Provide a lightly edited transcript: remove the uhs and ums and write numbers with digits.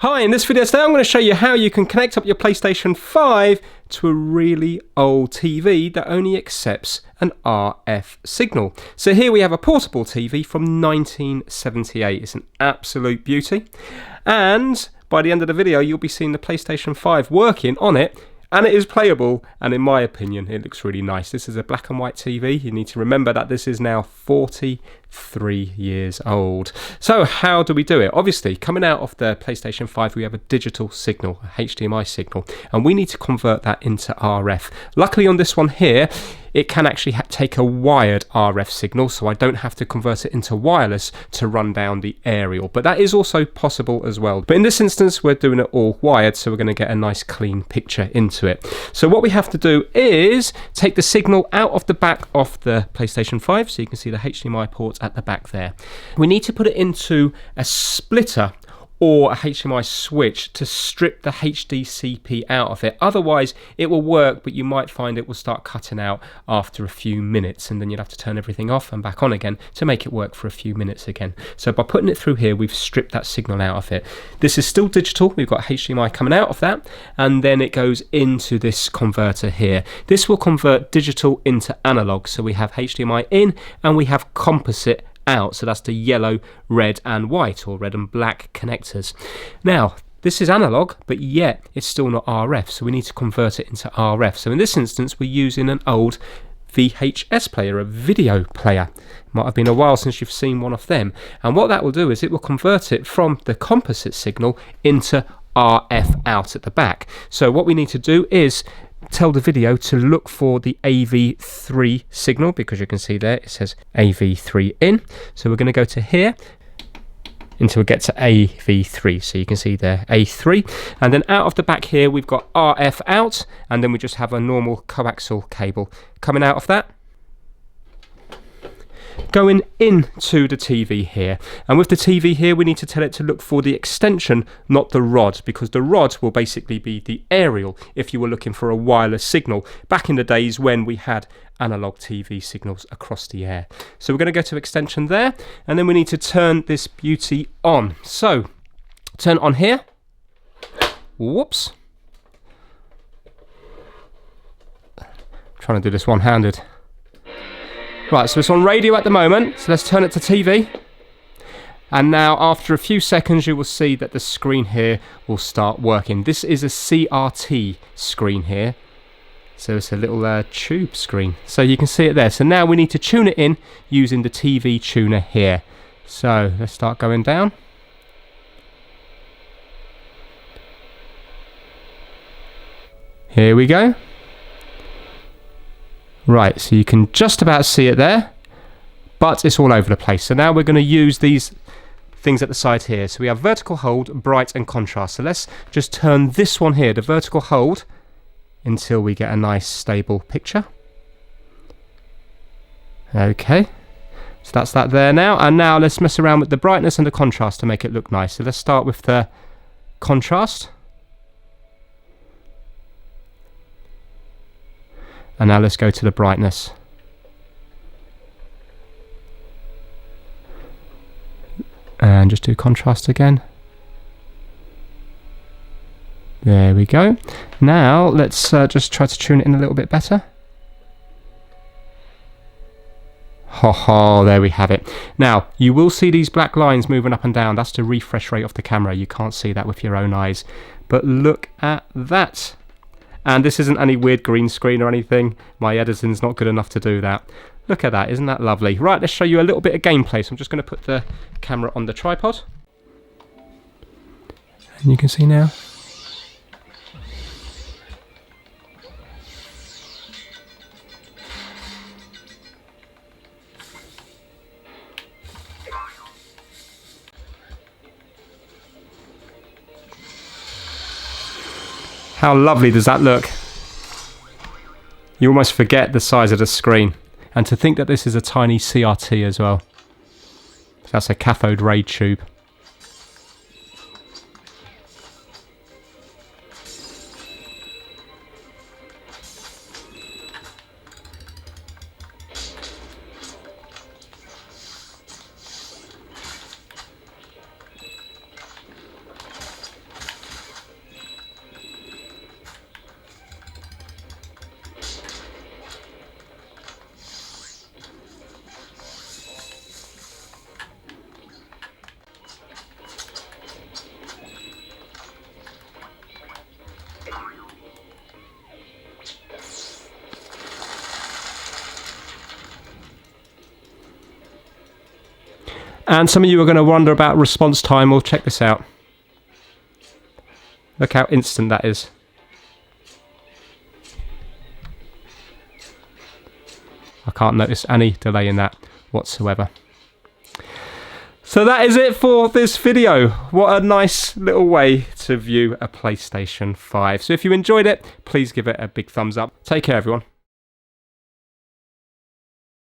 Hi, in this video today I'm going to show you how you can connect up your PlayStation 5 to a really old TV that only accepts an RF signal. So here we have a portable TV from 1978. It's an absolute beauty. And by the end of the video you'll be seeing the PlayStation 5 working on it. And it is playable, and in my opinion, it looks really nice. This is a black and white TV. You need to remember that this is now 43 years old. So how do we do it? Obviously, coming out of the PlayStation 5, we have a digital signal, a HDMI signal, and we need to convert that into RF. Luckily on this one here, it can actually take a wired RF signal, so I don't have to convert it into wireless to run down the aerial. But that is also possible as well. But in this instance, we're doing it all wired, so we're going to get a nice clean picture into it. So what we have to do is take the signal out of the back of the PlayStation 5, so you can see the HDMI port at the back there. We need to put it into a splitter or a HDMI switch to strip the HDCP out of it. Otherwise it will work, but you might find it will start cutting out after a few minutes, and then you'd have to turn everything off and back on again to make it work for a few minutes again. So by putting it through here, we've stripped that signal out of it. This is still digital. We've got HDMI coming out of that, and then it goes into this converter here. This will convert digital into analog. So we have HDMI in and we have composite out, so that's the yellow, red and white, or red and black connectors. Now this is analog, but yet it's still not RF, so we need to convert it into RF. So in this instance we're using an old VHS player, a video player. It might have been a while since you've seen one of them, and what that will do is it will convert it from the composite signal into RF out at the back. So what we need to do is tell the video to look for the AV3 signal, because you can see there it says AV3 in. So we're going to go to here until we get to AV3, so you can see there A3, and then out of the back here we've got RF out, and then we just have a normal coaxial cable coming out of that, going into the TV here. And with the TV here we need to tell it to look for the extension, not the rod, because the rod will basically be the aerial if you were looking for a wireless signal back in the days when we had analog TV signals across the air. So we're going to go to extension there, and then we need to turn this beauty on. So turn it on here. Whoops, trying to do this one-handed. Right, so it's on radio at the moment, so let's turn it to TV. And now after a few seconds you will see that the screen here will start working. This is a CRT screen here, so it's a little tube screen. So you can see it there. So now we need to tune it in using the TV tuner here. So let's start going down. Here we go. Right, so you can just about see it there, but it's all over the place. So now we're going to use these things at the side here. So we have vertical hold, bright and contrast. So let's just turn this one here, the vertical hold, until we get a nice stable picture. Okay, so that's that there now. And now let's mess around with the brightness and the contrast to make it look nice. So let's start with the contrast. And now let's go to the brightness. And just do contrast again. There we go. Now let's just try to tune it in a little bit better. There we have it. Now you will see these black lines moving up and down. That's the refresh rate of the camera. You can't see that with your own eyes, but look at that. And this isn't any weird green screen or anything. My editing's not good enough to do that. Look at that, isn't that lovely? Right, let's show you a little bit of gameplay. So I'm just going to put the camera on the tripod. And you can see now. How lovely does that look? You almost forget the size of the screen. And to think that this is a tiny CRT as well. That's a cathode ray tube. And some of you are going to wonder about response time. Well, check this out. Look how instant that is. I can't notice any delay in that whatsoever. So that is it for this video. What a nice little way to view a PlayStation 5. So if you enjoyed it, please give it a big thumbs up. Take care, everyone.